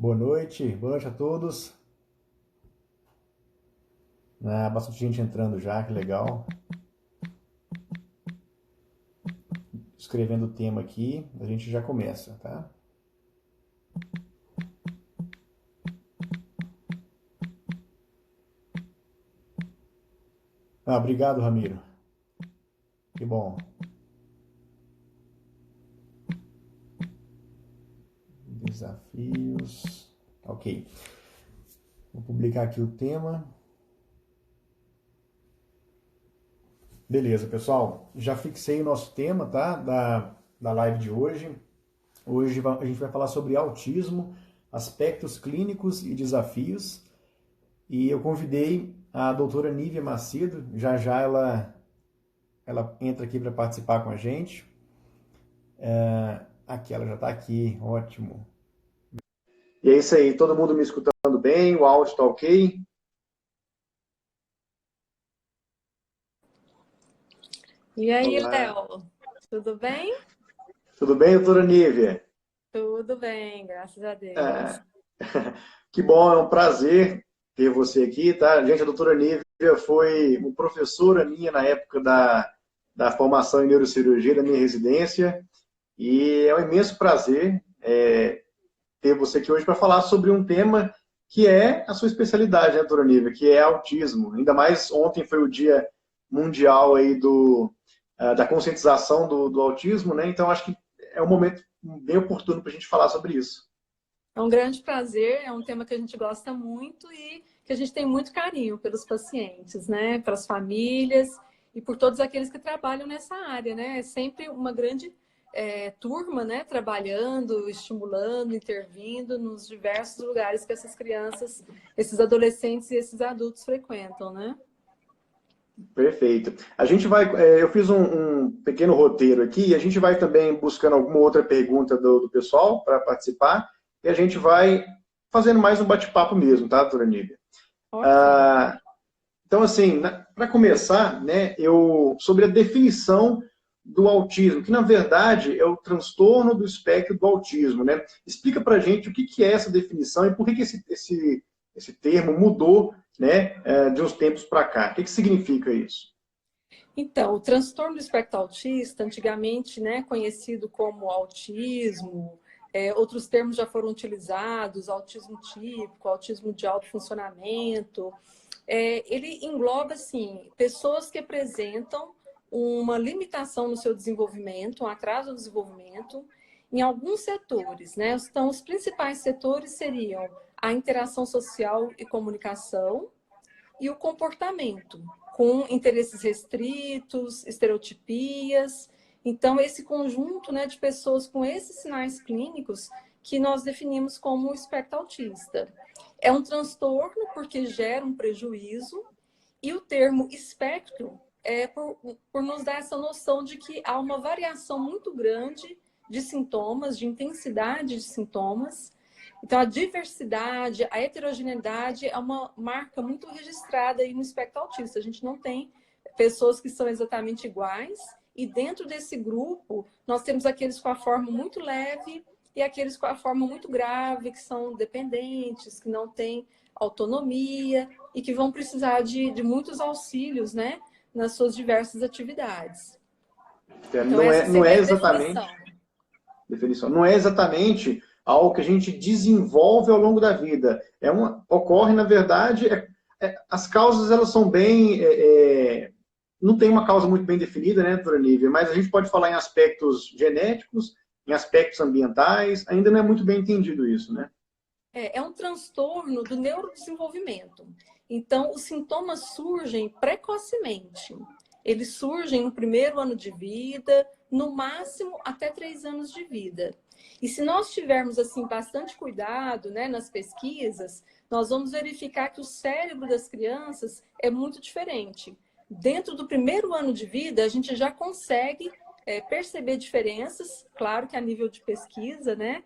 Boa noite a todos. Bastante gente entrando já, que legal. Escrevendo o tema aqui, a gente já começa, tá? Obrigado, Ramiro. Que bom. Desafios. Ok. Vou publicar aqui o tema. Beleza, pessoal. Já fixei o nosso tema, tá? Da live de hoje. Hoje a gente vai falar sobre autismo, aspectos clínicos e desafios. E eu convidei a doutora Nívia Macedo. Já já ela entra aqui para participar com a gente. Aqui, ela já está aqui. Ótimo. E é isso aí. Todo mundo me escutando bem? O áudio está ok? E aí, Léo? Tudo bem? Tudo bem, doutora Nívia? Tudo bem, graças a Deus. Que bom, é um prazer ter você aqui, tá? Gente, a doutora Nívia foi uma professora minha na época da formação em neurocirurgia da minha residência, e é um imenso prazer ter você aqui hoje para falar sobre um tema que é a sua especialidade, né, doutora Nívia, que é autismo. Ainda mais ontem foi o Dia Mundial aí da conscientização do autismo, né? Então acho que é um momento bem oportuno para a gente falar sobre isso. É um grande prazer, é um tema que a gente gosta muito e que a gente tem muito carinho pelos pacientes, né? Pelas famílias e por todos aqueles que trabalham nessa área, né? É sempre uma grande turma, né? Trabalhando, estimulando, intervindo nos diversos lugares que essas crianças, esses adolescentes e esses adultos frequentam, né? Perfeito. A gente vai, eu fiz um pequeno roteiro aqui e a gente vai também buscando alguma outra pergunta do pessoal para participar e a gente vai fazendo mais um bate-papo mesmo, tá, doutora Nívia? Okay. Então, assim, para começar, né, sobre a definição do autismo, que na verdade é o transtorno do espectro do autismo, né? Explica para a gente o que é essa definição e por que esse termo mudou, né, de uns tempos para cá. O que significa isso? Então, o transtorno do espectro autista, antigamente, né, conhecido como autismo, outros termos já foram utilizados, autismo típico, autismo de alto funcionamento. Ele engloba, assim, pessoas que apresentam uma limitação no seu desenvolvimento, um atraso no desenvolvimento, em alguns setores, né? Então, os principais setores seriam a interação social e comunicação e o comportamento, com interesses restritos, estereotipias. Então, esse conjunto, né, de pessoas com esses sinais clínicos que nós definimos como espectro autista. É um transtorno porque gera um prejuízo e o termo espectro é por nos dar essa noção de que há uma variação muito grande de sintomas, de intensidade de sintomas. Então, a diversidade, a heterogeneidade é uma marca muito registrada aí no espectro autista. A gente não tem pessoas que são exatamente iguais e dentro desse grupo nós temos aqueles com a forma muito leve e aqueles com a forma muito grave, que são dependentes, que não têm autonomia e que vão precisar de muitos auxílios, né, nas suas diversas atividades. Então, não é exatamente definição. Não é exatamente algo que a gente desenvolve ao longo da vida. Ocorre, na verdade, as causas elas são bem... não tem uma causa muito bem definida, né, doutora Nívia? Mas a gente pode falar em aspectos genéticos, em aspectos ambientais, ainda não é muito bem entendido isso, né? É um transtorno do neurodesenvolvimento. Então, os sintomas surgem precocemente. Eles surgem no primeiro ano de vida, no máximo até 3 anos de vida. E se nós tivermos assim bastante cuidado, né, nas pesquisas, nós vamos verificar que o cérebro das crianças é muito diferente. Dentro do primeiro ano de vida, a gente já consegue perceber diferenças, claro que a nível de pesquisa, né?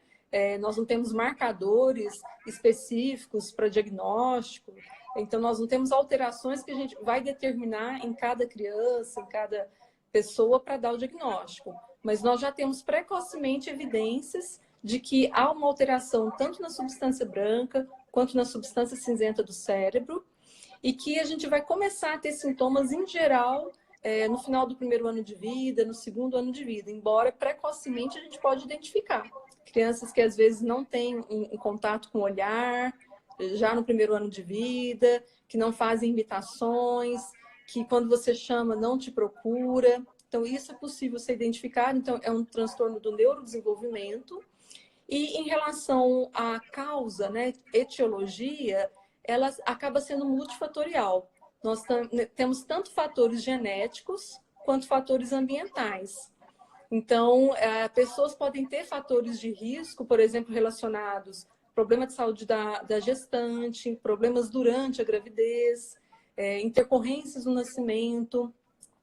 Nós não temos marcadores específicos para diagnóstico, então nós não temos alterações que a gente vai determinar em cada criança, em cada pessoa para dar o diagnóstico. Mas nós já temos precocemente evidências de que há uma alteração tanto na substância branca quanto na substância cinzenta do cérebro, e que a gente vai começar a ter sintomas em geral no final do primeiro ano de vida, no segundo ano de vida, embora precocemente a gente pode identificar. Crianças que às vezes não têm um contato com o olhar, já no primeiro ano de vida, que não fazem imitações, que quando você chama não te procura. Então, isso é possível ser identificado. Então, é um transtorno do neurodesenvolvimento. E em relação à causa, né, etiologia, ela acaba sendo multifatorial. Nós temos tanto fatores genéticos quanto fatores ambientais. Então, pessoas podem ter fatores de risco, por exemplo, relacionados a problema de saúde da gestante, problemas durante a gravidez, intercorrências no nascimento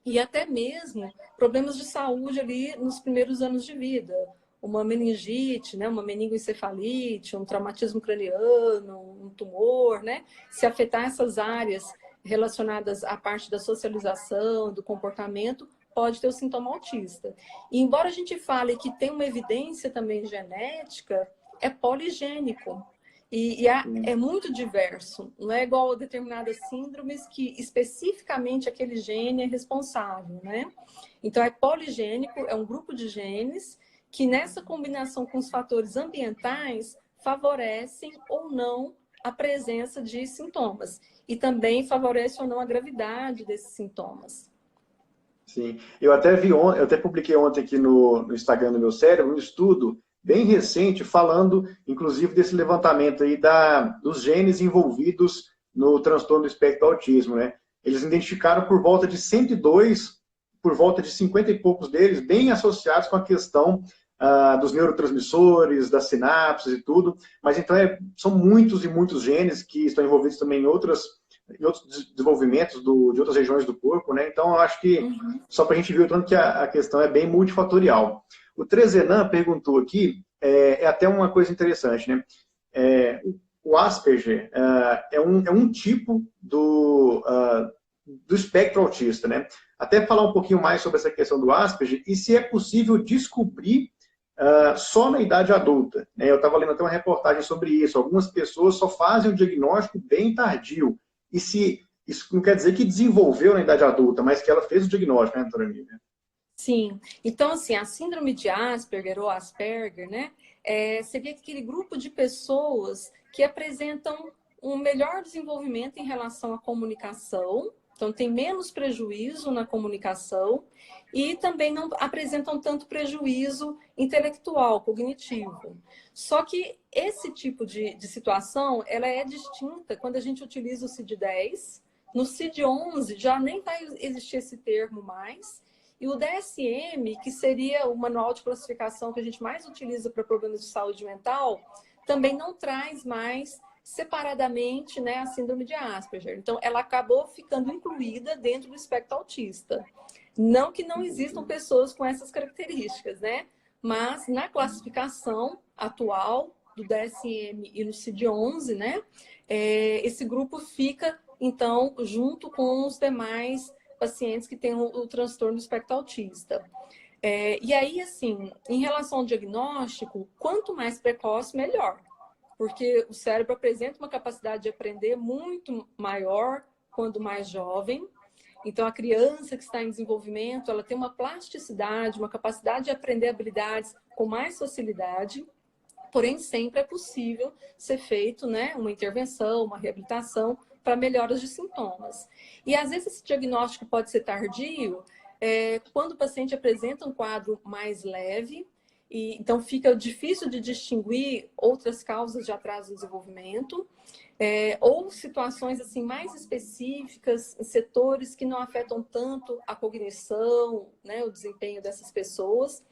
e até mesmo problemas de saúde ali nos primeiros anos de vida. Uma meningite, né, uma meningoencefalite, um traumatismo craniano, um tumor, né? Se afetar essas áreas relacionadas à parte da socialização, do comportamento, pode ter o sintoma autista. E embora a gente fale que tem uma evidência também genética, é poligênico. É muito diverso. Não é igual a determinadas síndromes que especificamente aquele gene é responsável, né? Então, é poligênico, é um grupo de genes que nessa combinação com os fatores ambientais favorecem ou não a presença de sintomas. E também favorece ou não a gravidade desses sintomas. Sim, eu até eu até publiquei ontem aqui no Instagram do meu cérebro um estudo bem recente falando, inclusive, desse levantamento aí dos genes envolvidos no transtorno do espectro do autismo, né? Eles identificaram por volta de 102, por volta de 50 e poucos deles, bem associados com a questão dos neurotransmissores, das sinapses e tudo, mas então são muitos e muitos genes que estão envolvidos também em outros desenvolvimentos de outras regiões do corpo, né? Então, eu acho que, só para a gente ver o tanto que a questão é bem multifatorial. O Trezenan perguntou aqui, até uma coisa interessante, né? O Asperger é um tipo do espectro autista, né? Até falar um pouquinho mais sobre essa questão do Asperger e se é possível descobrir só na idade adulta, né? Eu estava lendo até uma reportagem sobre isso. Algumas pessoas só fazem o diagnóstico bem tardio. E se isso não quer dizer que desenvolveu na idade adulta, mas que ela fez o diagnóstico, né, doutora Nívia? Sim. Então, assim, a síndrome de Asperger ou Asperger, né, seria aquele grupo de pessoas que apresentam um melhor desenvolvimento em relação à comunicação. Então, tem menos prejuízo na comunicação e também não apresentam tanto prejuízo intelectual, cognitivo. Só que esse tipo de situação, ela é distinta quando a gente utiliza o CID-10. No CID-11 já nem vai existir esse termo mais. E o DSM, que seria o manual de classificação que a gente mais utiliza para problemas de saúde mental, também não traz mais separadamente, né, a síndrome de Asperger. Então, ela acabou ficando incluída dentro do espectro autista. Não que não existam pessoas com essas características, né? Mas na classificação atual do DSM e no CID-11, né, esse grupo fica, então, junto com os demais pacientes que têm o transtorno do espectro autista. E aí, assim, em relação ao diagnóstico, quanto mais precoce, melhor. Porque o cérebro apresenta uma capacidade de aprender muito maior quando mais jovem. Então, a criança que está em desenvolvimento, ela tem uma plasticidade, uma capacidade de aprender habilidades com mais facilidade. Porém, sempre é possível ser feito, né, uma intervenção, uma reabilitação para melhoras de sintomas. E, às vezes, esse diagnóstico pode ser tardio, quando o paciente apresenta um quadro mais leve, e então fica difícil de distinguir outras causas de atraso do desenvolvimento, ou situações assim mais específicas em setores que não afetam tanto a cognição, né, o desempenho dessas pessoas,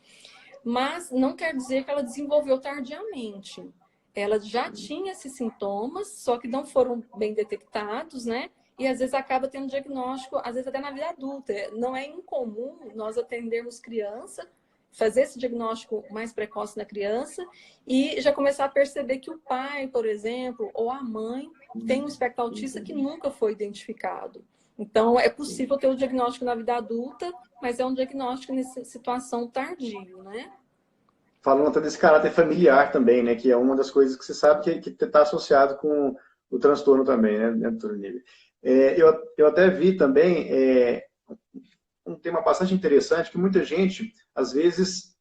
mas não quer dizer que ela desenvolveu tardiamente. Ela já tinha esses sintomas, só que não foram bem detectados, né? E às vezes acaba tendo diagnóstico, às vezes até na vida adulta. Não é incomum nós atendermos criança, fazer esse diagnóstico mais precoce na criança e já começar a perceber que o pai, por exemplo, ou a mãe tem um espectro autista que nunca foi identificado. Então, é possível ter o diagnóstico na vida adulta, mas é um diagnóstico nessa situação tardio, né? falando até desse caráter familiar também, né? Que é uma das coisas que você sabe que está associado com o transtorno também, né, doutor Nível? Eu até vi também um tema bastante interessante, que muita gente, às vezes,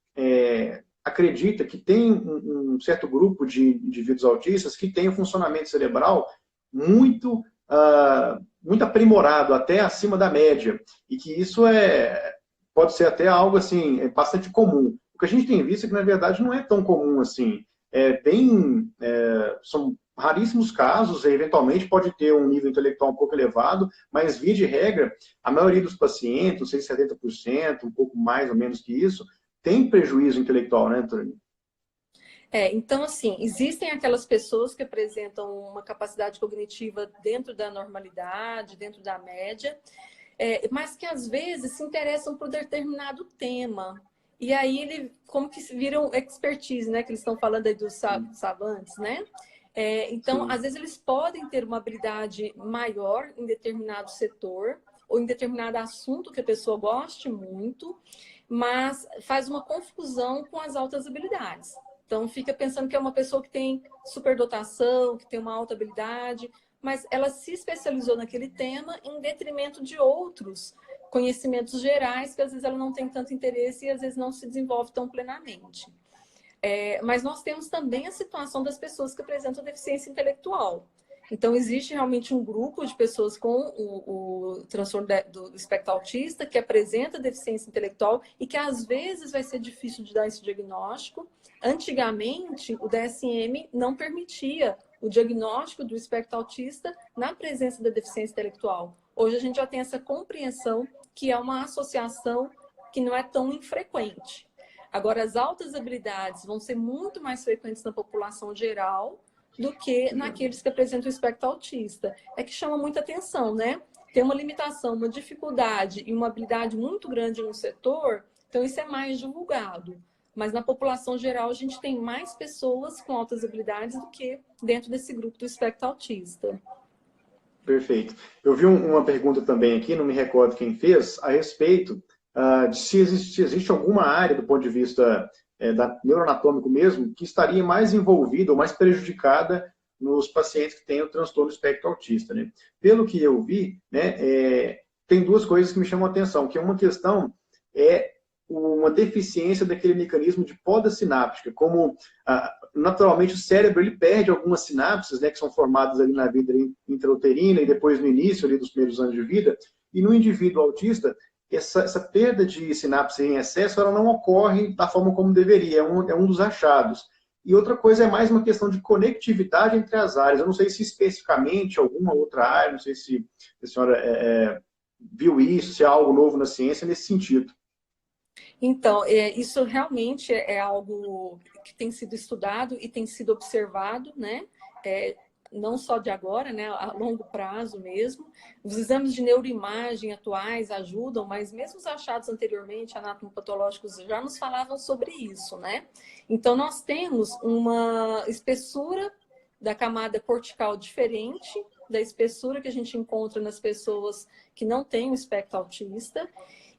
acredita que tem um certo grupo de indivíduos autistas que tem um funcionamento cerebral muito, muito aprimorado, até acima da média, e que isso pode ser até algo assim, bastante comum. O que a gente tem visto é que, na verdade, não é tão comum assim. São raríssimos casos, eventualmente pode ter um nível intelectual um pouco elevado, mas, via de regra, a maioria dos pacientes, não sei, 70%, um pouco mais ou menos que isso, tem prejuízo intelectual, né, Antônio? Então, assim, existem aquelas pessoas que apresentam uma capacidade cognitiva dentro da normalidade, dentro da média, mas que às vezes se interessam por determinado tema. E aí ele como que viram expertise, né? Que eles estão falando aí dos savantes, né? Então, Sim. às vezes eles podem ter uma habilidade maior em determinado setor ou em determinado assunto que a pessoa goste muito, mas faz uma confusão com as altas habilidades. Então, fica pensando que é uma pessoa que tem superdotação, que tem uma alta habilidade, mas ela se especializou naquele tema em detrimento de outros conhecimentos gerais que às vezes ela não tem tanto interesse e às vezes não se desenvolve tão plenamente. Mas nós temos também a situação das pessoas que apresentam deficiência intelectual. Então, existe realmente um grupo de pessoas com o transtorno do espectro autista que apresenta deficiência intelectual e que às vezes vai ser difícil de dar esse diagnóstico. Antigamente, o DSM não permitia o diagnóstico do espectro autista na presença da deficiência intelectual. Hoje a gente já tem essa compreensão que é uma associação que não é tão infrequente. Agora, as altas habilidades vão ser muito mais frequentes na população geral do que naqueles que apresentam o espectro autista. É que chama muita atenção, né? Tem uma limitação, uma dificuldade e uma habilidade muito grande no setor, então isso é mais divulgado. Mas na população geral, a gente tem mais pessoas com altas habilidades do que dentro desse grupo do espectro autista. Perfeito. Eu vi uma pergunta também aqui, não me recordo quem fez, a respeito de se existe alguma área, do ponto de vista neuroanatômico mesmo, que estaria mais envolvida ou mais prejudicada nos pacientes que têm o transtorno do espectro autista. Né? Pelo que eu vi, né, tem duas coisas que me chamam a atenção, que uma questão é uma deficiência daquele mecanismo de poda sináptica, como naturalmente o cérebro ele perde algumas sinapses, né, que são formadas ali na vida intrauterina e depois no início ali dos primeiros anos de vida, e no indivíduo autista, essa perda de sinapse em excesso ela não ocorre da forma como deveria, é um dos achados. E outra coisa é mais uma questão de conectividade entre as áreas. Eu não sei se especificamente alguma outra área, não sei se a senhora viu isso, se é algo novo na ciência nesse sentido. Então, isso realmente é algo que tem sido estudado e tem sido observado, né? Não só de agora, né? A longo prazo mesmo. Os exames de neuroimagem atuais ajudam, mas mesmo os achados anteriormente, anatomopatológicos, já nos falavam sobre isso, né? Então, nós temos uma espessura da camada cortical diferente da espessura que a gente encontra nas pessoas que não têm o espectro autista.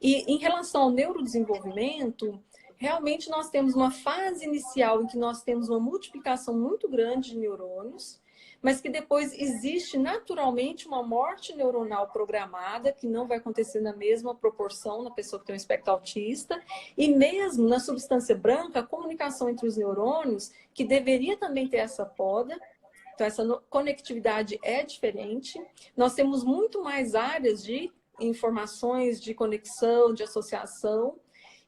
E em relação ao neurodesenvolvimento, realmente nós temos uma fase inicial em que nós temos uma multiplicação muito grande de neurônios, mas que depois existe naturalmente uma morte neuronal programada, que não vai acontecer na mesma proporção na pessoa que tem um espectro autista, e mesmo na substância branca, a comunicação entre os neurônios, que deveria também ter essa poda, então essa conectividade é diferente. Nós temos muito mais áreas de informações de conexão, de associação,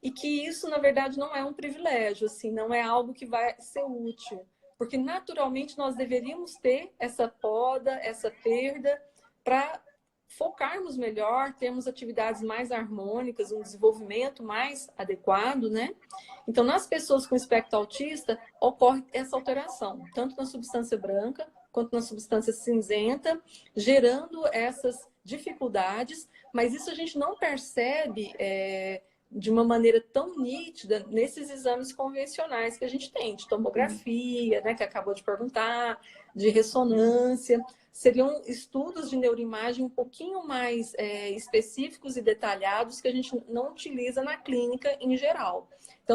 e que isso, na verdade, não é um privilégio, assim, não é algo que vai ser útil, porque naturalmente nós deveríamos ter essa poda, essa perda, para focarmos melhor, termos atividades mais harmônicas, um desenvolvimento mais adequado, né? Então, nas pessoas com espectro autista, ocorre essa alteração, tanto na substância branca quanto na substância cinzenta, gerando essas dificuldades, mas isso a gente não percebe de uma maneira tão nítida nesses exames convencionais que a gente tem, de tomografia, né, que acabou de perguntar, de ressonância. Seriam estudos de neuroimagem um pouquinho mais específicos e detalhados que a gente não utiliza na clínica em geral.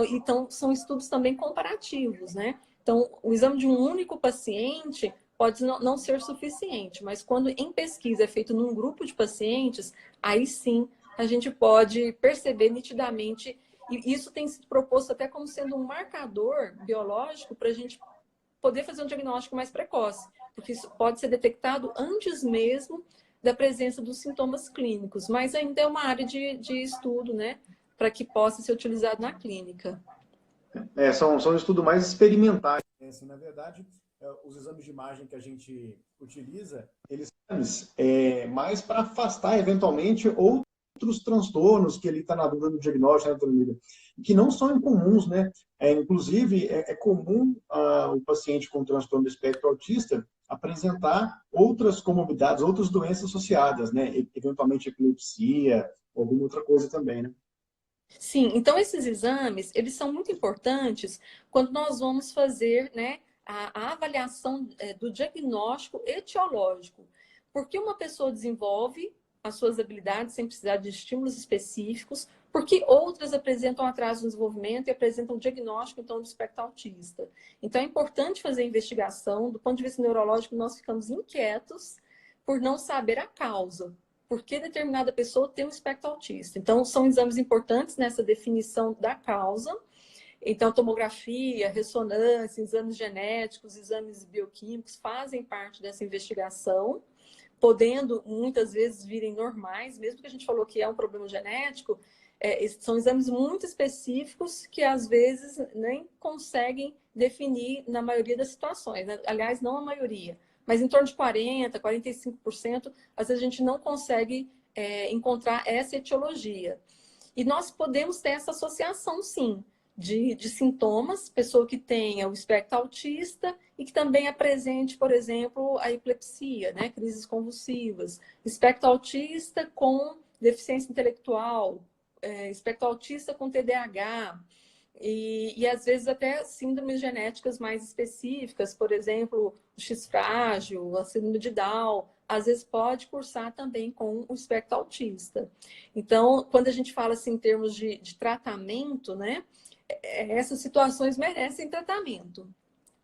Então, são estudos também comparativos, né? Então, o exame de um único paciente pode não ser suficiente, mas quando em pesquisa é feito num grupo de pacientes, aí sim a gente pode perceber nitidamente, e isso tem sido proposto até como sendo um marcador biológico para a gente poder fazer um diagnóstico mais precoce, porque isso pode ser detectado antes mesmo da presença dos sintomas clínicos, mas ainda é uma área de estudo, né, para que possa ser utilizado na clínica. São estudos mais experimentais. Assim, na verdade, os exames de imagem que a gente utiliza, eles são mais para afastar, eventualmente, outros transtornos que ele está na dúvida no diagnóstico, né, que não são incomuns, né? Inclusive, é comum o paciente com transtorno do espectro autista apresentar outras comorbidades, outras doenças associadas, né? Eventualmente epilepsia, ou alguma outra coisa também, né? Sim, então esses exames, eles são muito importantes quando nós vamos fazer, né, a avaliação do diagnóstico etiológico. Porque uma pessoa desenvolve as suas habilidades sem precisar de estímulos específicos, porque outras apresentam atraso no desenvolvimento e apresentam diagnóstico, então, do espectro autista. Então, é importante fazer a investigação. Do ponto de vista neurológico, nós ficamos inquietos por não saber a causa. Por que determinada pessoa tem um espectro autista. Então, são exames importantes nessa definição da causa. Então, tomografia, ressonância, exames genéticos, exames bioquímicos fazem parte dessa investigação, podendo muitas vezes virem normais, mesmo que a gente falou que é um problema genético, são exames muito específicos que às vezes nem conseguem definir na maioria das situações, né? Aliás, não a maioria, mas em torno de 40%, 45%, às vezes a gente não consegue encontrar essa etiologia. E nós podemos ter essa associação, sim, de sintomas, pessoa que tenha o espectro autista e que também apresente, por exemplo, a epilepsia, né, crises convulsivas, espectro autista com deficiência intelectual, espectro autista com TDAH, e às vezes até síndromes genéticas mais específicas, por exemplo, o X frágil, a síndrome de Down, às vezes pode cursar também com o espectro autista. Então, quando a gente fala assim, em termos de tratamento, né, essas situações merecem tratamento.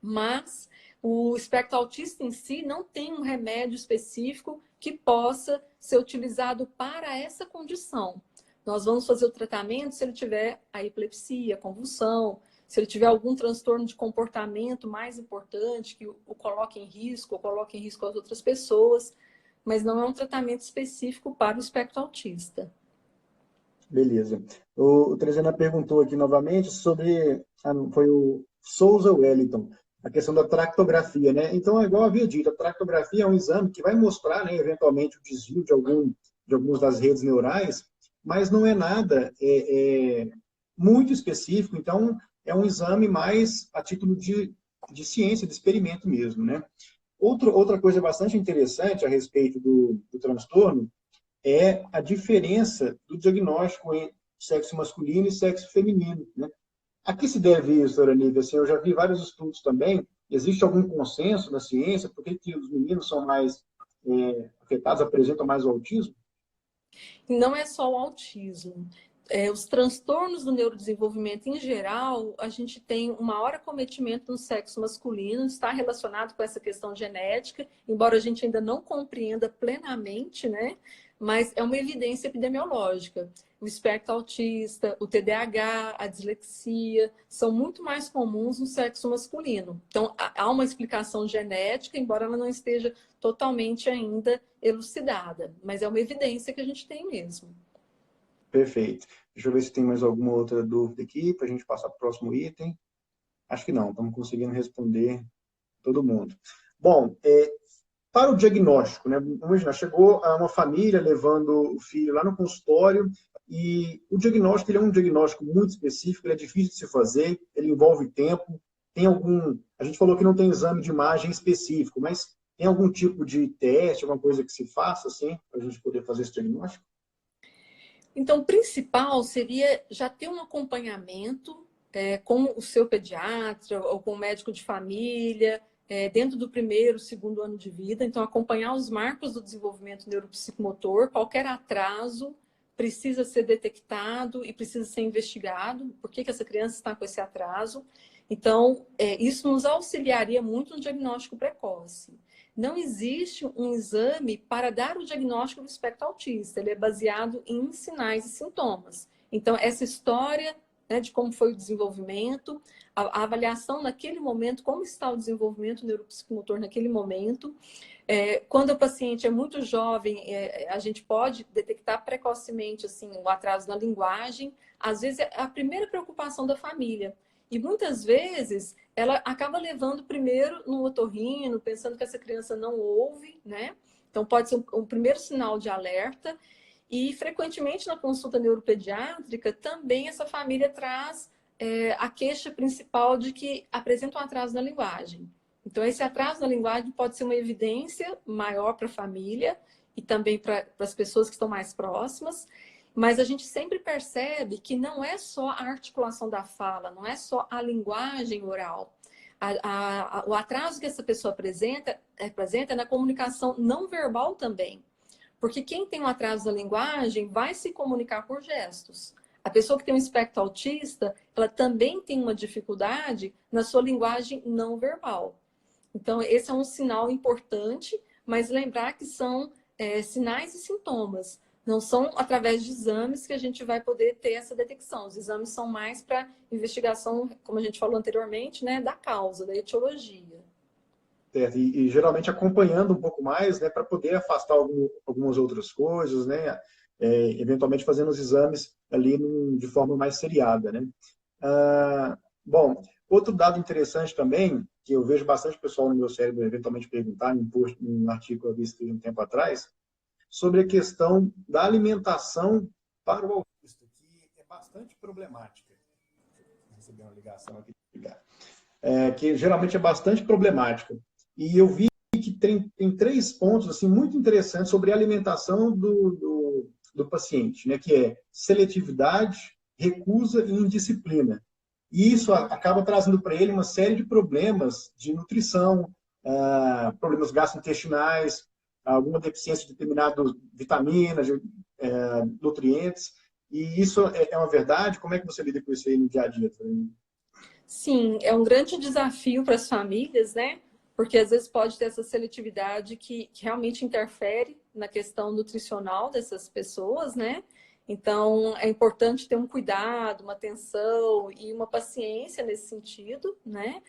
Mas o espectro autista em si não tem um remédio específico que possa ser utilizado para essa condição. Nós vamos fazer o tratamento se ele tiver a epilepsia, a convulsão, se ele tiver algum transtorno de comportamento mais importante, que o coloque em risco, ou coloque em risco as outras pessoas, mas não é um tratamento específico para o espectro autista. Beleza. O Trezena perguntou aqui novamente sobre, foi o Souza Wellington, a questão da tractografia, né? Então, é igual eu havia dito, a tractografia é um exame que vai mostrar, né, eventualmente, o desvio de algumas das redes neurais, mas não é nada muito específico, então é um exame mais a título de ciência, de experimento mesmo, né? Outra coisa bastante interessante a respeito do transtorno é a diferença do diagnóstico entre sexo masculino e sexo feminino, né? A que se deve isso, doutora Nívia? Assim, eu já vi vários estudos também. Existe algum consenso na ciência? Por que os meninos são mais afetados, apresentam mais o autismo? Não é só o autismo. Os transtornos do neurodesenvolvimento em geral, a gente tem um maior acometimento no sexo masculino, está relacionado com essa questão genética, embora a gente ainda não compreenda plenamente, né? Mas é uma evidência epidemiológica. O espectro autista, o TDAH, a dislexia, são muito mais comuns no sexo masculino. Então, há uma explicação genética, embora ela não esteja totalmente ainda elucidada, mas é uma evidência que a gente tem mesmo. Perfeito. Deixa eu ver se tem mais alguma outra dúvida aqui, para a gente passar para o próximo item. Acho que não, estamos conseguindo responder todo mundo. Bom, para o diagnóstico, né? Imagina, chegou uma família levando o filho lá no consultório e o diagnóstico ele é um diagnóstico muito específico, ele é difícil de se fazer, ele envolve tempo, a gente falou que não tem exame de imagem específico, mas tem algum tipo de teste, alguma coisa que se faça, assim, para a gente poder fazer esse diagnóstico? Então, o principal seria já ter um acompanhamento com o seu pediatra ou com o médico de família, dentro do primeiro, segundo ano de vida. Então, acompanhar os marcos do desenvolvimento neuropsicomotor, qualquer atraso precisa ser detectado e precisa ser investigado. Por que essa criança está com esse atraso? Então, isso nos auxiliaria muito no diagnóstico precoce. Não existe um exame para dar o diagnóstico do espectro autista. Ele é baseado em sinais e sintomas. Então, essa história, né, de como foi o desenvolvimento, a avaliação naquele momento, como está o desenvolvimento neuropsicomotor naquele momento. Quando o paciente é muito jovem, a gente pode detectar precocemente assim, o atraso na linguagem. Às vezes, é a primeira preocupação da família. E muitas vezes ela acaba levando primeiro no otorrino, pensando que essa criança não ouve, né? Então pode ser um primeiro sinal de alerta. E frequentemente na consulta neuropediátrica também essa família traz a queixa principal de que apresenta um atraso na linguagem. Então esse atraso na linguagem pode ser uma evidência maior para a família e também para as pessoas que estão mais próximas. Mas a gente sempre percebe que não é só a articulação da fala, não é só a linguagem oral. O atraso que essa pessoa apresenta é na comunicação não verbal também. Porque quem tem um atraso da linguagem vai se comunicar por gestos. A pessoa que tem um espectro autista, ela também tem uma dificuldade na sua linguagem não verbal. Então, esse é um sinal importante, mas lembrar que são sinais e sintomas. Não são através de exames que a gente vai poder ter essa detecção. Os exames são mais para investigação, como a gente falou anteriormente, né, da causa, da etiologia. E geralmente acompanhando um pouco mais, né, para poder afastar algumas outras coisas, né, eventualmente fazendo os exames ali de forma mais seriada, né. Bom, outro dado interessante também, que eu vejo bastante pessoal no meu cérebro eventualmente perguntar, em um artigo que eu vi um tempo atrás, sobre a questão da alimentação para o autista, que é bastante problemática. Vou receber uma ligação aqui. Que geralmente é bastante problemática. E eu vi que tem 3 pontos assim, muito interessantes sobre a alimentação do paciente, né, que é seletividade, recusa e indisciplina. E isso acaba trazendo para ele uma série de problemas de nutrição, problemas gastrointestinais, alguma deficiência de determinadas vitaminas, nutrientes. E isso é uma verdade? Como é que você lida com isso aí no dia a dia? Sim, é um grande desafio para as famílias, né? Porque às vezes pode ter essa seletividade que realmente interfere na questão nutricional dessas pessoas, né? Então, é importante ter um cuidado, uma atenção e uma paciência nesse sentido, né?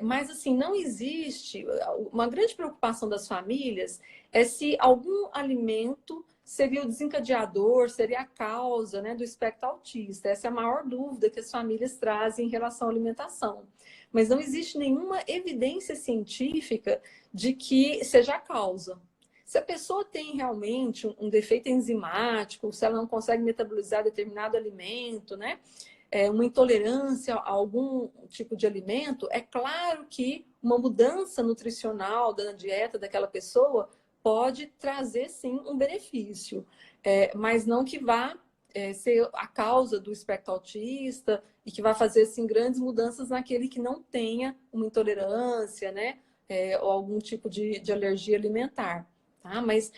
Mas, assim, não existe... Uma grande preocupação das famílias é se algum alimento seria o desencadeador, seria a causa, né, do espectro autista. Essa é a maior dúvida que as famílias trazem em relação à alimentação. Mas não existe nenhuma evidência científica de que seja a causa. Se a pessoa tem realmente um defeito enzimático, se ela não consegue metabolizar determinado alimento, né, uma intolerância a algum tipo de alimento, é claro que uma mudança nutricional da dieta daquela pessoa pode trazer, sim, um benefício, mas não que vá ser a causa do espectro autista e que vai fazer, assim, grandes mudanças naquele que não tenha uma intolerância, né, ou algum tipo de alergia alimentar. Tá? Mas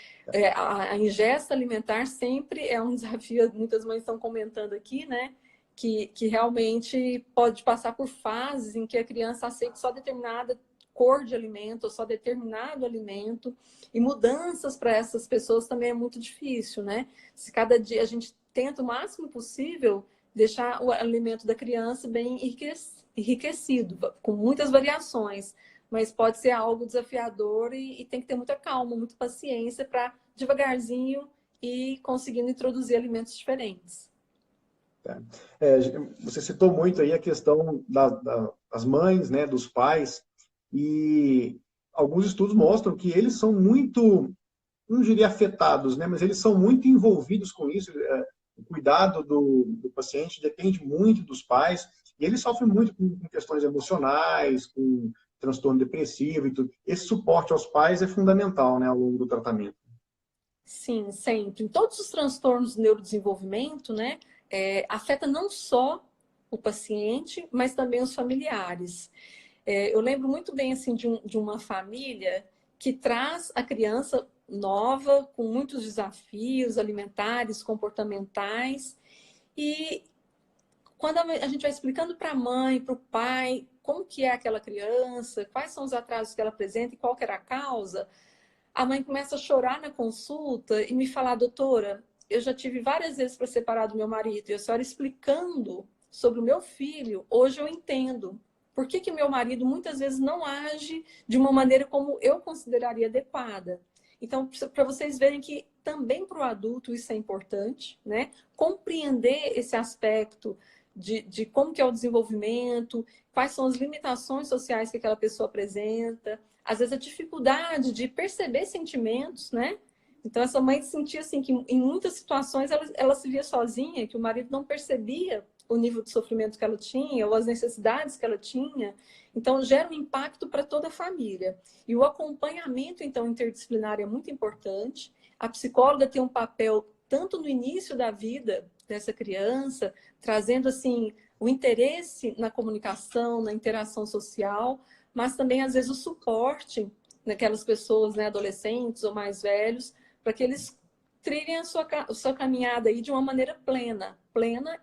a ingesta alimentar sempre é um desafio, muitas mães estão comentando aqui, né, que realmente pode passar por fases em que a criança aceita só determinada cor de alimento, ou só determinado alimento, e mudanças para essas pessoas também é muito difícil, né? Se cada dia a gente tenta o máximo possível deixar o alimento da criança bem enriquecido, com muitas variações, mas pode ser algo desafiador e tem que ter muita calma, muita paciência para devagarzinho ir conseguindo introduzir alimentos diferentes. Você citou muito aí a questão das mães, né, dos pais, e alguns estudos mostram que eles são muito, não diria afetados, né, mas eles são muito envolvidos com isso. O cuidado do paciente depende muito dos pais, e eles sofrem muito com questões emocionais, com transtorno depressivo e tudo. Esse suporte aos pais é fundamental, né, ao longo do tratamento. Sim, sempre. Em todos os transtornos do neurodesenvolvimento, né, afeta não só o paciente, mas também os familiares. Eu lembro muito bem assim de uma família que traz a criança nova com muitos desafios alimentares, comportamentais, e quando a gente vai explicando para a mãe, para o pai, como que é aquela criança, quais são os atrasos que ela apresenta e qual que era a causa, a mãe começa a chorar na consulta e me falar, doutora, eu já tive várias vezes para separar do meu marido, e a senhora explicando sobre o meu filho, hoje eu entendo. Por que que meu marido muitas vezes não age de uma maneira como eu consideraria adequada? Então, para vocês verem que também para o adulto isso é importante, né? Compreender esse aspecto de como que é o desenvolvimento, quais são as limitações sociais que aquela pessoa apresenta, às vezes a dificuldade de perceber sentimentos, né? Então essa mãe sentia assim que em muitas situações ela se via sozinha, que o marido não percebia o nível de sofrimento que ela tinha ou as necessidades que ela tinha. Então gera um impacto para toda a família. E o acompanhamento então interdisciplinar é muito importante. A psicóloga tem um papel tanto no início da vida dessa criança, trazendo assim o interesse na comunicação, na interação social, mas também, às vezes, o suporte naquelas pessoas, né, adolescentes ou mais velhos, para que eles trilhem a sua caminhada aí de uma maneira plena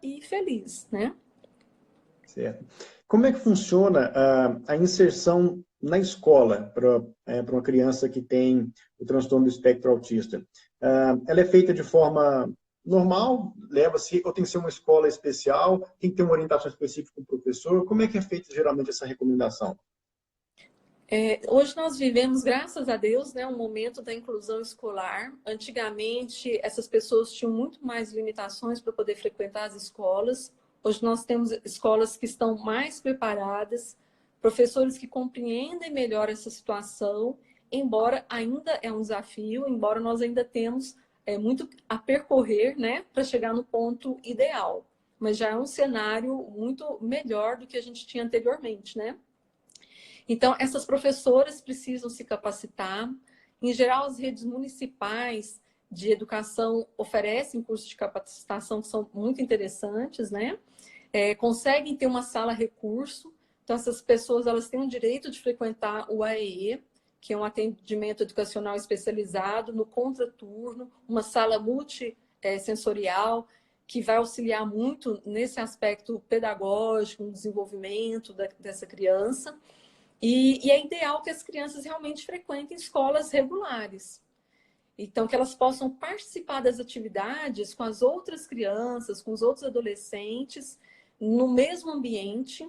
e feliz, né? Certo. Como é que funciona a inserção na escola para uma criança que tem o transtorno do espectro autista? Ela é feita de forma normal? Leva-se, ou tem que ser uma escola especial? Tem que ter uma orientação específica com o professor? Como é que é feita geralmente essa recomendação? Hoje nós vivemos, graças a Deus, né, um momento da inclusão escolar. Antigamente, essas pessoas tinham muito mais limitações para poder frequentar as escolas. Hoje nós temos escolas que estão mais preparadas, professores que compreendem melhor essa situação, embora ainda é um desafio, embora nós ainda temos muito a percorrer, né, para chegar no ponto ideal. Mas já é um cenário muito melhor do que a gente tinha anteriormente, né? Então, essas professoras precisam se capacitar. Em geral, as redes municipais de educação oferecem cursos de capacitação que são muito interessantes, né? Conseguem ter uma sala recurso. Então, essas pessoas elas têm o direito de frequentar o AEE, que é um atendimento educacional especializado, no contraturno, uma sala multissensorial, que vai auxiliar muito nesse aspecto pedagógico, no desenvolvimento dessa criança. E é ideal que as crianças realmente frequentem escolas regulares. Então, que elas possam participar das atividades com as outras crianças, com os outros adolescentes, no mesmo ambiente.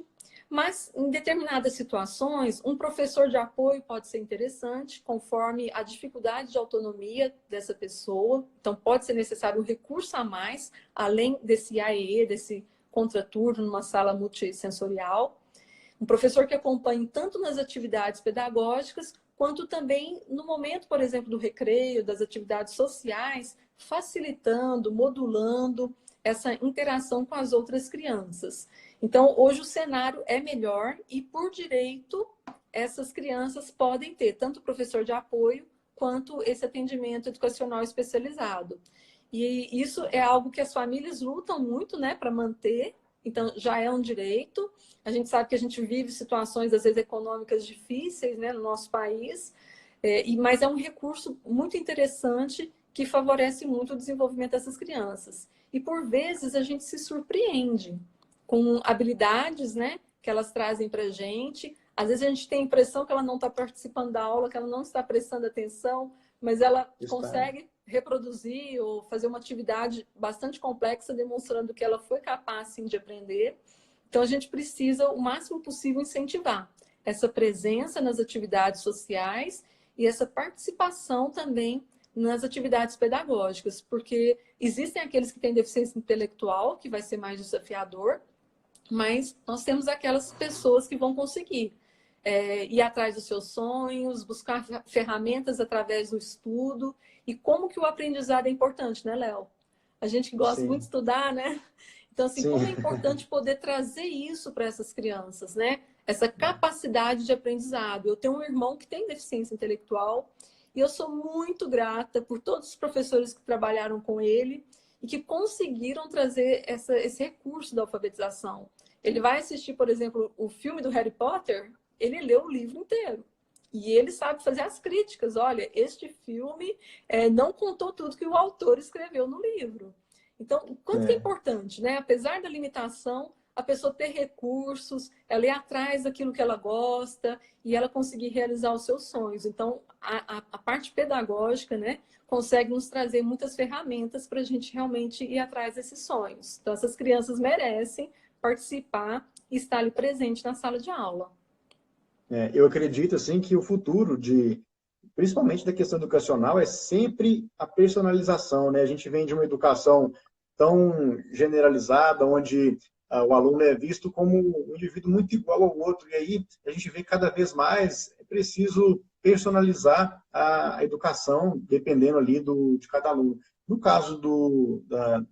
Mas, em determinadas situações, um professor de apoio pode ser interessante, conforme a dificuldade de autonomia dessa pessoa. Então, pode ser necessário um recurso a mais, além desse AEE, desse contraturno, numa sala multissensorial. Um professor que acompanhe tanto nas atividades pedagógicas, quanto também no momento, por exemplo, do recreio, das atividades sociais, facilitando, modulando essa interação com as outras crianças. Então, hoje o cenário é melhor e, por direito, essas crianças podem ter tanto professor de apoio, quanto esse atendimento educacional especializado. E isso é algo que as famílias lutam muito, né, para manter. Então, já é um direito. A gente sabe que a gente vive situações, às vezes, econômicas difíceis, né, no nosso país, mas é um recurso muito interessante que favorece muito o desenvolvimento dessas crianças. E, por vezes, a gente se surpreende com habilidades, né, que elas trazem para a gente. Às vezes, a gente tem a impressão que ela não está participando da aula, que ela não está prestando atenção, mas ela consegue reproduzir ou fazer uma atividade bastante complexa, demonstrando que ela foi capaz, sim, de aprender. Então, a gente precisa, o máximo possível, incentivar essa presença nas atividades sociais e essa participação também nas atividades pedagógicas, porque existem aqueles que têm deficiência intelectual, que vai ser mais desafiador, mas nós temos aquelas pessoas que vão conseguir ir atrás dos seus sonhos, buscar ferramentas através do estudo. E como que o aprendizado é importante, né, Léo? A gente que gosta muito de estudar, né? Então, assim, como é importante poder trazer isso para essas crianças, né? Essa capacidade de aprendizado. Eu tenho um irmão que tem deficiência intelectual E eu sou muito grata por todos os professores que trabalharam com ele e que conseguiram trazer esse recurso da alfabetização. Ele vai assistir, por exemplo, o filme do Harry Potter, ele leu o livro inteiro. E ele sabe fazer as críticas. Olha, este filme não contou tudo que o autor escreveu no livro. Então, o quanto que é importante, né? Apesar da limitação, a pessoa ter recursos, ela ir atrás daquilo que ela gosta e ela conseguir realizar os seus sonhos. Então, a parte pedagógica, né, consegue nos trazer muitas ferramentas para a gente realmente ir atrás desses sonhos. Então, essas crianças merecem participar e estar ali presente na sala de aula. Eu acredito assim que o futuro principalmente da questão educacional é sempre a personalização, né? A gente vem de uma educação tão generalizada, onde o aluno é visto como um indivíduo muito igual ao outro, e aí a gente vê cada vez mais é preciso personalizar a educação, dependendo ali de cada aluno. No caso do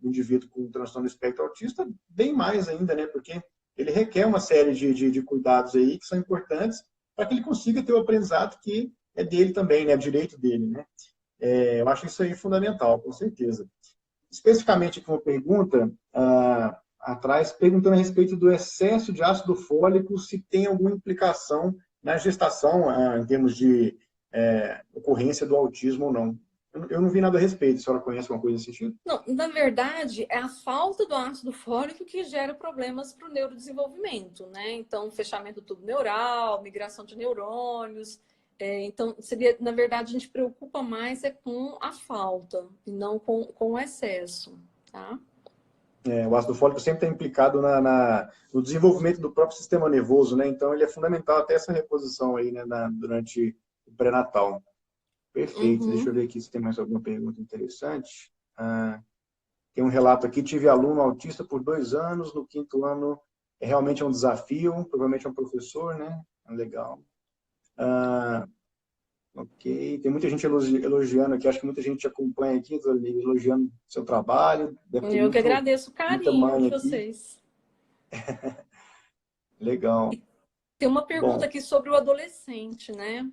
indivíduo com transtorno do espectro autista, bem mais ainda, né? Porque ele requer uma série de cuidados aí que são importantes para que ele consiga ter o aprendizado que é dele também, né? É direito dele, né? Eu acho isso aí fundamental, com certeza. Especificamente aqui uma pergunta atrás, perguntando a respeito do excesso de ácido fólico, se tem alguma implicação na gestação, em termos de ocorrência do autismo ou não. Eu não vi nada a respeito, a senhora conhece alguma coisa desse tipo? Não, na verdade, é a falta do ácido fólico que gera problemas para o neurodesenvolvimento, né? Então, fechamento do tubo neural, migração de neurônios. Então, seria, na verdade, a gente preocupa mais com a falta e não com o excesso, tá? O ácido fólico sempre está implicado no desenvolvimento do próprio sistema nervoso, né? Então, ele é fundamental até essa reposição aí, né, durante o pré-natal. Perfeito. Deixa eu ver aqui se tem mais alguma pergunta interessante. Tem um relato aqui, tive aluno autista por 2 anos, no 5º ano realmente é um desafio, provavelmente é um professor, né? Legal. Ok, tem muita gente elogiando aqui, acho que muita gente te acompanha aqui, elogiando seu trabalho, deve ter Eu que agradeço o muita carinho mãe de aqui. vocês. Legal. Tem uma pergunta Bom, aqui sobre o adolescente, né?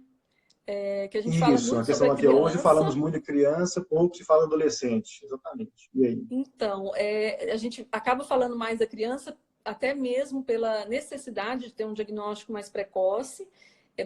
Que a gente fala isso, a muito sobre questão a aqui, hoje falamos criança. muito de criança, pouco se fala adolescente, exatamente. E aí? Então, a gente acaba falando mais da criança, até mesmo pela necessidade de ter um diagnóstico mais precoce,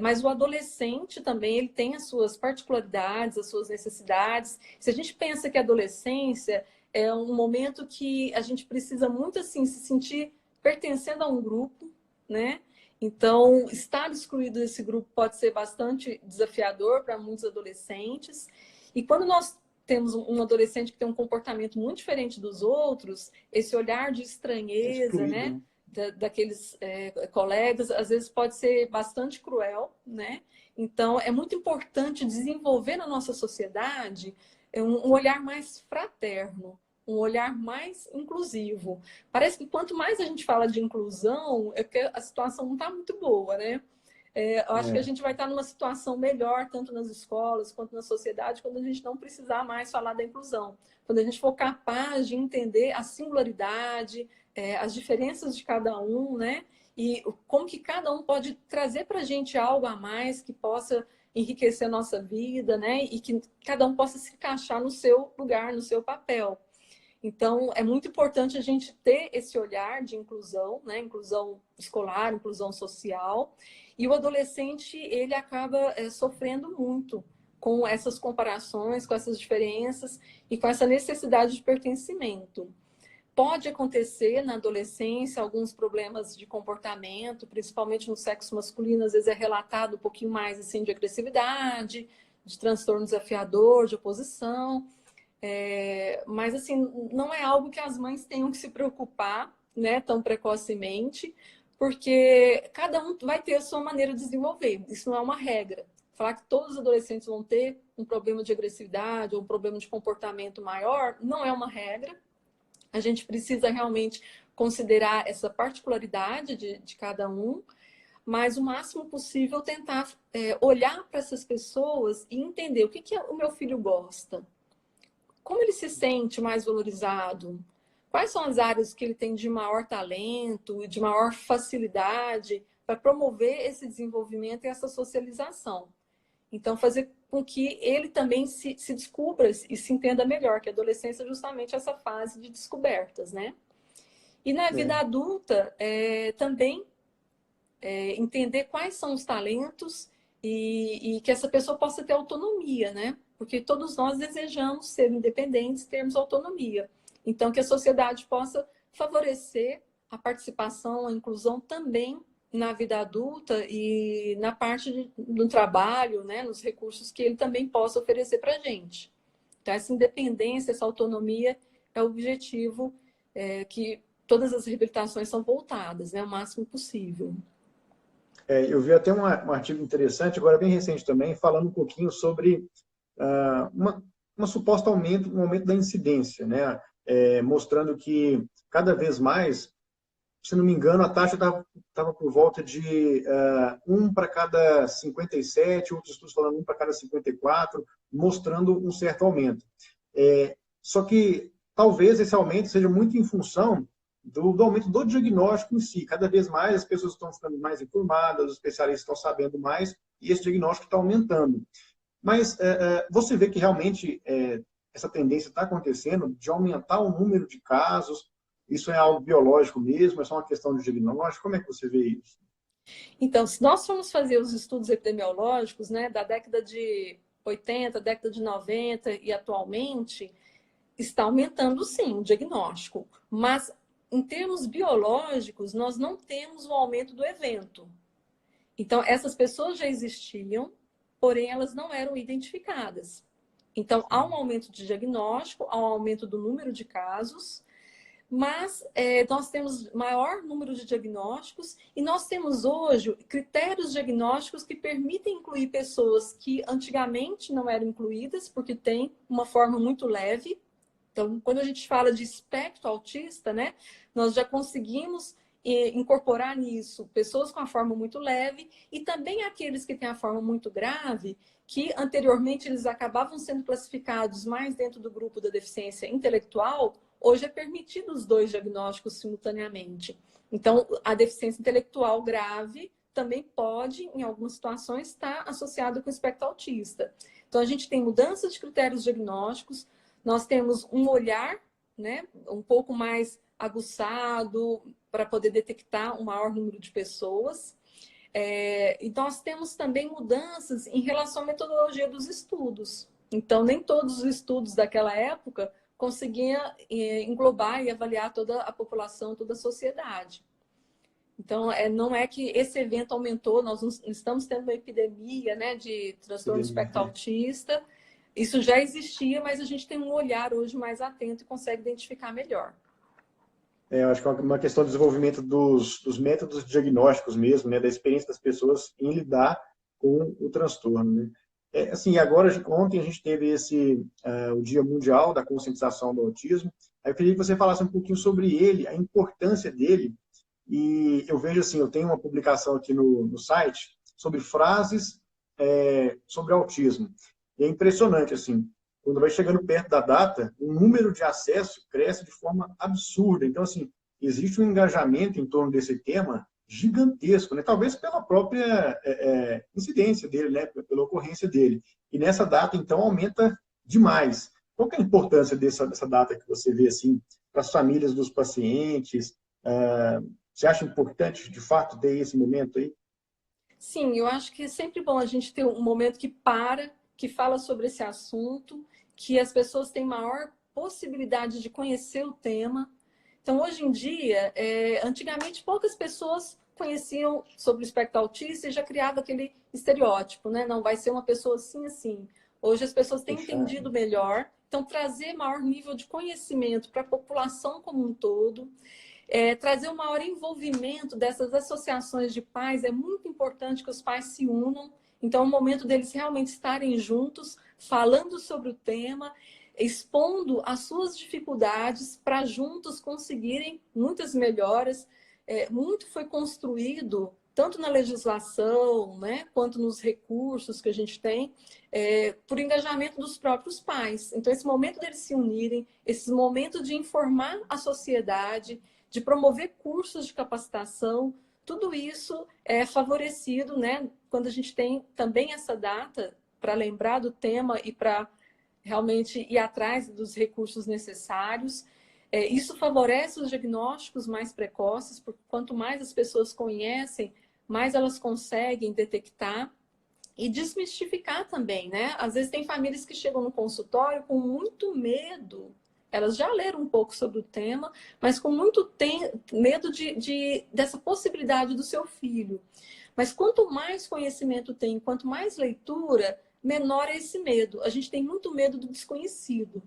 mas o adolescente também ele tem as suas particularidades, as suas necessidades. Se a gente pensa que a adolescência é um momento que a gente precisa muito assim se sentir pertencendo a um grupo, né? Então, estar excluído desse grupo pode ser bastante desafiador para muitos adolescentes. E quando nós temos um adolescente que tem um comportamento muito diferente dos outros, esse olhar de estranheza, Excluído, né? né? Daqueles colegas, às vezes pode ser bastante cruel, né? Então, é muito importante desenvolver na nossa sociedade um olhar mais fraterno, um olhar mais inclusivo. Parece que quanto mais a gente fala de inclusão, é que a situação não está muito boa, né? Eu acho que a gente vai estar numa situação melhor, tanto nas escolas quanto na sociedade, quando a gente não precisar mais falar da inclusão. Quando a gente for capaz de entender a singularidade, as diferenças de cada um, né? E como que cada um pode trazer para a gente algo a mais que possa enriquecer a nossa vida, né? E que cada um possa se encaixar no seu lugar, no seu papel. Então, é muito importante a gente ter esse olhar de inclusão, né? Inclusão escolar, inclusão social. E o adolescente, ele acaba sofrendo muito com essas comparações, com essas diferenças e com essa necessidade de pertencimento. Pode acontecer na adolescência alguns problemas de comportamento, principalmente no sexo masculino, às vezes é relatado um pouquinho mais assim de agressividade, de transtorno desafiador, de oposição. Mas assim, não é algo que as mães tenham que se preocupar, né, tão precocemente, porque cada um vai ter a sua maneira de desenvolver. Isso não é uma regra. Falar que todos os adolescentes vão ter um problema de agressividade ou um problema de comportamento maior não é uma regra. A gente precisa realmente considerar essa particularidade de cada um, mas o máximo possível tentar olhar para essas pessoas e entender o que o meu filho gosta. Como ele se sente mais valorizado? Quais são as áreas que ele tem de maior talento e de maior facilidade para promover esse desenvolvimento e essa socialização? Então, fazer com que ele também se descubra e se entenda melhor, que a adolescência é justamente essa fase de descobertas, né? E na vida adulta, também entender quais são os talentos e que essa pessoa possa ter autonomia, né? Porque todos nós desejamos ser independentes, termos autonomia. Então, que a sociedade possa favorecer a participação, a inclusão também na vida adulta e na parte do trabalho, né? Nos recursos que ele também possa oferecer para a gente. Então, essa independência, essa autonomia é o objetivo que todas as reabilitações são voltadas, né? O máximo possível. Eu vi até um artigo interessante, agora bem recente também, falando um pouquinho sobre uma suposta um aumento da incidência, né? Mostrando que cada vez mais, se não me engano, a taxa estava por volta de 1 para cada 57, outros estudos falando 1 para cada 54, mostrando um certo aumento. Só que talvez esse aumento seja muito em função do aumento do diagnóstico em si. Cada vez mais as pessoas estão ficando mais informadas, os especialistas estão sabendo mais, e esse diagnóstico está aumentando. Mas você vê que realmente essa tendência está acontecendo de aumentar o número de casos? Isso é algo biológico mesmo? É só uma questão de diagnóstico? Como é que você vê isso? Então, se nós formos fazer os estudos epidemiológicos, né, da década de 80, década de 90 e atualmente, está aumentando sim o diagnóstico. Mas, em termos biológicos, nós não temos o aumento do evento. Então, essas pessoas já existiam, porém elas não eram identificadas. Então, há um aumento de diagnóstico, há um aumento do número de casos, mas nós temos maior número de diagnósticos e nós temos hoje critérios diagnósticos que permitem incluir pessoas que antigamente não eram incluídas, porque tem uma forma muito leve. Então, quando a gente fala de espectro autista, né, nós já conseguimos incorporar nisso pessoas com a forma muito leve e também aqueles que têm a forma muito grave, que anteriormente eles acabavam sendo classificados mais dentro do grupo da deficiência intelectual. Hoje é permitido os dois diagnósticos simultaneamente. Então, a deficiência intelectual grave também pode, em algumas situações, estar associada com o espectro autista. Então, a gente tem mudança de critérios diagnósticos, nós temos um olhar, né, um pouco mais aguçado para poder detectar um maior número de pessoas. E nós temos também mudanças em relação à metodologia dos estudos. Então, nem todos os estudos daquela época conseguiam englobar e avaliar toda a população, toda a sociedade. Então, não é que esse evento aumentou, nós não estamos tendo uma epidemia, né, de transtorno do espectro autista. Isso já existia, mas a gente tem um olhar hoje mais atento e consegue identificar melhor. Eu acho que é uma questão de desenvolvimento dos métodos diagnósticos mesmo, né, da experiência das pessoas em lidar com o transtorno, né? Assim, agora, ontem a gente teve o Dia Mundial da Conscientização do Autismo. Aí eu queria que você falasse um pouquinho sobre ele, a importância dele. E eu vejo assim, eu tenho uma publicação aqui no site sobre frases sobre autismo. E é impressionante, assim, quando vai chegando perto da data, o número de acesso cresce de forma absurda. Então, assim, existe um engajamento em torno desse tema gigantesco, né? Talvez pela própria incidência dele, né? Pela ocorrência dele. E nessa data, então, aumenta demais. Qual que é a importância dessa data que você vê, assim, para as famílias dos pacientes? Você acha importante, de fato, ter esse momento aí? Sim, eu acho que é sempre bom a gente ter um momento que fala sobre esse assunto, que as pessoas têm maior possibilidade de conhecer o tema. Então, hoje em dia, antigamente poucas pessoas conheciam sobre o espectro autista e já criava aquele estereótipo, né? Não vai ser uma pessoa assim, assim. Hoje as pessoas têm entendido melhor, então trazer maior nível de conhecimento para a população como um todo. Trazer um maior envolvimento dessas associações de pais, é muito importante que os pais se unam. Então, é o momento deles realmente estarem juntos, falando sobre o tema, expondo as suas dificuldades para juntos conseguirem muitas melhoras. Muito foi construído, tanto na legislação, né, quanto nos recursos que a gente tem, por engajamento dos próprios pais. Então, esse momento deles se unirem, esse momento de informar a sociedade, de promover cursos de capacitação, tudo isso é favorecido, né, quando a gente tem também essa data para lembrar do tema e para realmente ir atrás dos recursos necessários. Isso favorece os diagnósticos mais precoces, porque quanto mais as pessoas conhecem, mais elas conseguem detectar e desmistificar também, né? Às vezes tem famílias que chegam no consultório com muito medo. Elas já leram um pouco sobre o tema, mas com muito medo dessa possibilidade do seu filho. Mas quanto mais conhecimento tem, quanto mais leitura, menor é esse medo. A gente tem muito medo do desconhecido.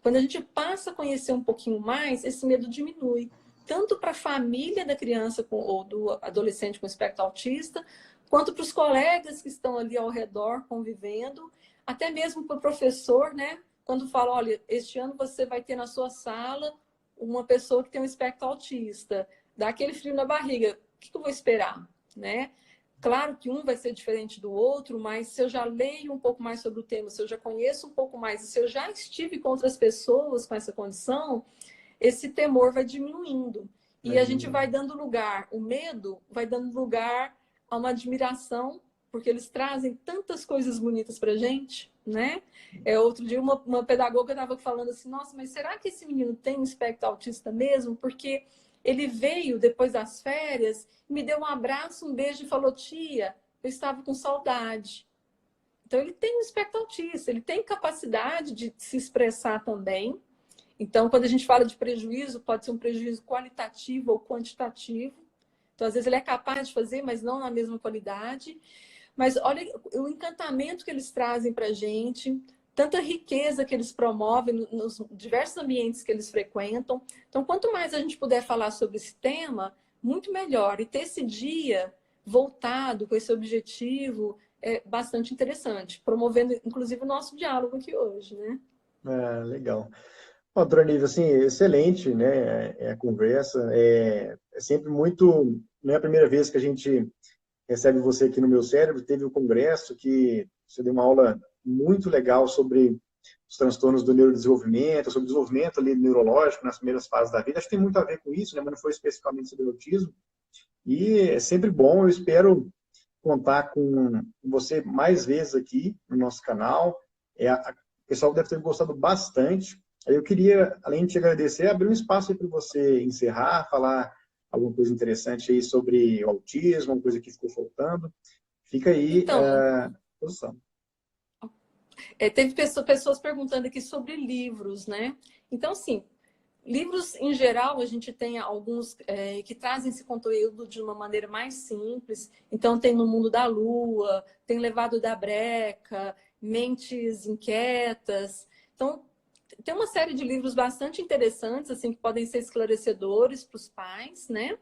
Quando a gente passa a conhecer um pouquinho mais, esse medo diminui. Tanto para a família da criança ou do adolescente com espectro autista, quanto para os colegas que estão ali ao redor convivendo, até mesmo para o professor, né? Quando fala, olha, este ano você vai ter na sua sala uma pessoa que tem um espectro autista, dá aquele frio na barriga, o que eu vou esperar, né? Claro que um vai ser diferente do outro, mas se eu já leio um pouco mais sobre o tema, se eu já conheço um pouco mais, e se eu já estive com outras pessoas com essa condição, esse temor vai diminuindo. E a gente vai dando lugar, o medo vai dando lugar a uma admiração, porque eles trazem tantas coisas bonitas para a gente, né? Outro dia uma pedagoga estava falando assim, nossa, mas será que esse menino tem um espectro autista mesmo? Porque ele veio depois das férias, me deu um abraço, um beijo e falou, tia, eu estava com saudade. Então ele tem um espectro autista, ele tem capacidade de se expressar também. Então, quando a gente fala de prejuízo, pode ser um prejuízo qualitativo ou quantitativo. Então, às vezes, ele é capaz de fazer, mas não na mesma qualidade. Mas olha o encantamento que eles trazem para a gente, tanta riqueza que eles promovem nos diversos ambientes que eles frequentam. Então, quanto mais a gente puder falar sobre esse tema, muito melhor. E ter esse dia voltado com esse objetivo é bastante interessante, promovendo, inclusive, o nosso diálogo aqui hoje, né? Legal. Bom, doutora Nívia, assim, excelente, né, a conversa. É sempre muito... Não é a primeira vez que a gente recebe você aqui no Meu Cérebro. Teve o congresso que você deu uma aula muito legal sobre os transtornos do neurodesenvolvimento, sobre o desenvolvimento ali neurológico nas primeiras fases da vida. Acho que tem muito a ver com isso, né, mas não foi especificamente sobre o autismo. E é sempre bom, eu espero contar com você mais vezes aqui no nosso canal. O pessoal deve ter gostado bastante. Eu queria, além de te agradecer, abrir um espaço aí para você encerrar, falar alguma coisa interessante aí sobre o autismo, alguma coisa que ficou faltando. Fica aí Então, à disposição. teve pessoas perguntando aqui sobre livros, né? Então, assim, livros, em geral, a gente tem alguns que trazem esse conteúdo de uma maneira mais simples. Então, tem No Mundo da Lua, tem Levado da Breca, Mentes Inquietas. Então, tem uma série de livros bastante interessantes, assim, que podem ser esclarecedores para os pais, né?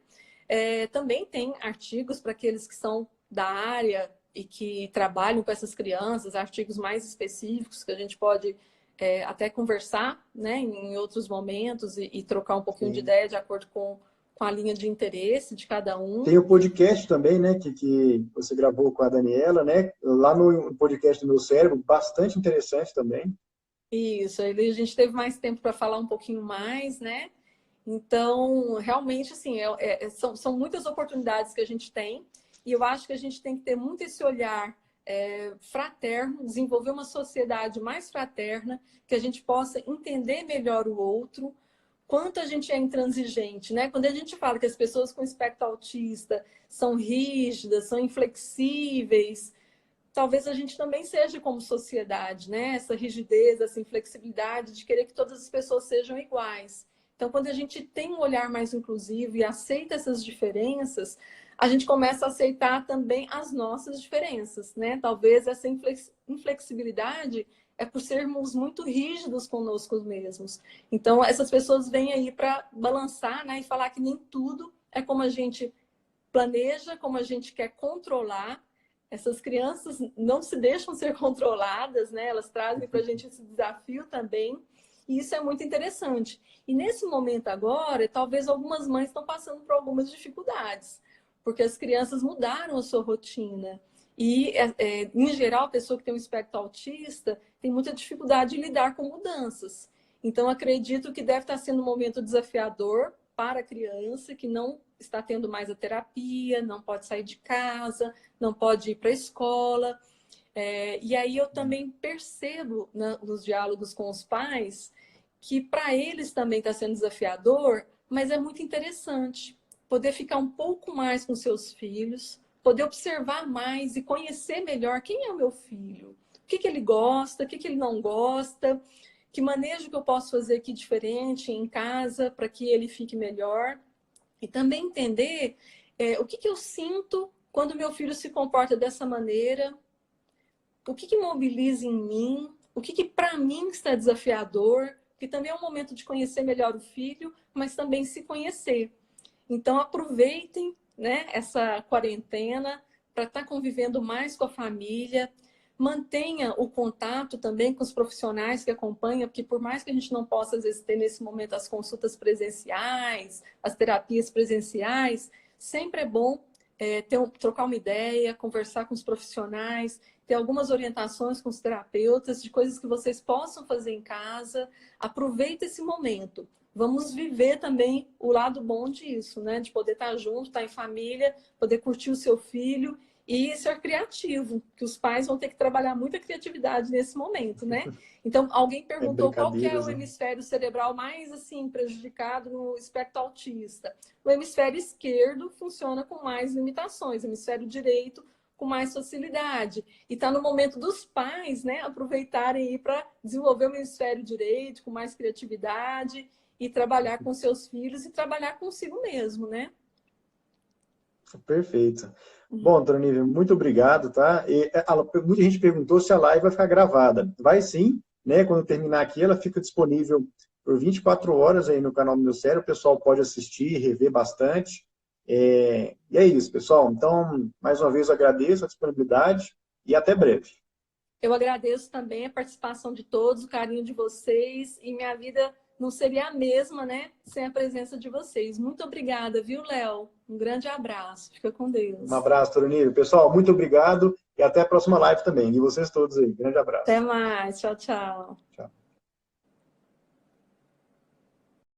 Também tem artigos para aqueles que são da área e que trabalham com essas crianças, artigos mais específicos que a gente pode até conversar, né, em outros momentos e trocar um pouquinho de Sim. ideia de acordo com a linha de interesse de cada um. Tem o podcast também, né, que você gravou com a Daniela, né, lá no podcast do Meu Cérebro, bastante interessante também. Isso, aí a gente teve mais tempo para falar um pouquinho mais, né? Então, realmente, assim, são muitas oportunidades que a gente tem e eu acho que a gente tem que ter muito esse olhar fraterno, desenvolver uma sociedade mais fraterna, que a gente possa entender melhor o outro, quanto a gente é intransigente, né? Quando a gente fala que as pessoas com espectro autista são rígidas, são inflexíveis, talvez a gente também seja como sociedade, né? Essa rigidez, essa inflexibilidade de querer que todas as pessoas sejam iguais. Então, quando a gente tem um olhar mais inclusivo e aceita essas diferenças, a gente começa a aceitar também as nossas diferenças, né? Talvez essa inflexibilidade é por sermos muito rígidos conosco mesmos. Então, essas pessoas vêm aí para balançar, né? E falar que nem tudo é como a gente planeja, como a gente quer controlar. Essas crianças não se deixam ser controladas, né? Elas trazem para a gente esse desafio também. E isso é muito interessante. E nesse momento agora, talvez algumas mães estão passando por algumas dificuldades, porque as crianças mudaram a sua rotina. E, em geral, a pessoa que tem um espectro autista tem muita dificuldade de lidar com mudanças. Então, acredito que deve estar sendo um momento desafiador para a criança que não está tendo mais a terapia, não pode sair de casa, não pode ir para a escola. E aí eu também percebo nos diálogos com os pais que para eles também está sendo desafiador, mas é muito interessante poder ficar um pouco mais com seus filhos, poder observar mais e conhecer melhor quem é o meu filho, o que ele gosta, o que ele não gosta, que manejo que eu posso fazer aqui diferente em casa para que ele fique melhor. E também entender o que eu sinto quando meu filho se comporta dessa maneira, o que mobiliza em mim, o que para mim está desafiador, que também é um momento de conhecer melhor o filho, mas também se conhecer. Então, aproveitem, né, essa quarentena para estar convivendo mais com a família, mantenha o contato também com os profissionais que acompanham, porque por mais que a gente não possa, às vezes, ter nesse momento as consultas presenciais, as terapias presenciais, sempre é bom trocar uma ideia, conversar com os profissionais, ter algumas orientações com os terapeutas de coisas que vocês possam fazer em casa. Aproveita esse momento. Vamos viver também o lado bom disso, né? De poder estar junto, estar em família, poder curtir o seu filho e ser criativo, que os pais vão ter que trabalhar muita criatividade nesse momento, né? Então, alguém perguntou qual que é o hemisfério cerebral mais assim prejudicado no espectro autista. O hemisfério esquerdo funciona com mais limitações, o hemisfério direito com mais facilidade. E está no momento dos pais, né, aproveitarem aí para desenvolver o hemisfério direito com mais criatividade e trabalhar com seus filhos e trabalhar consigo mesmo, né? Perfeito. Bom, doutora Nívia, muito obrigado, tá? Muita gente perguntou se a live vai ficar gravada. Vai sim, né? Quando terminar aqui, ela fica disponível por 24 horas aí no canal do Meu Cérebro. O pessoal pode assistir, rever bastante. E é isso, pessoal. Então, mais uma vez, eu agradeço a disponibilidade e até breve. Eu agradeço também a participação de todos, o carinho de vocês, e minha vida não seria a mesma, né, sem a presença de vocês. Muito obrigada, viu, Léo? Um grande abraço. Fica com Deus. Um abraço, doutora Nívia. Pessoal, muito obrigado e até a próxima live também. E vocês todos aí. Grande abraço. Até mais. Tchau, tchau. Tchau.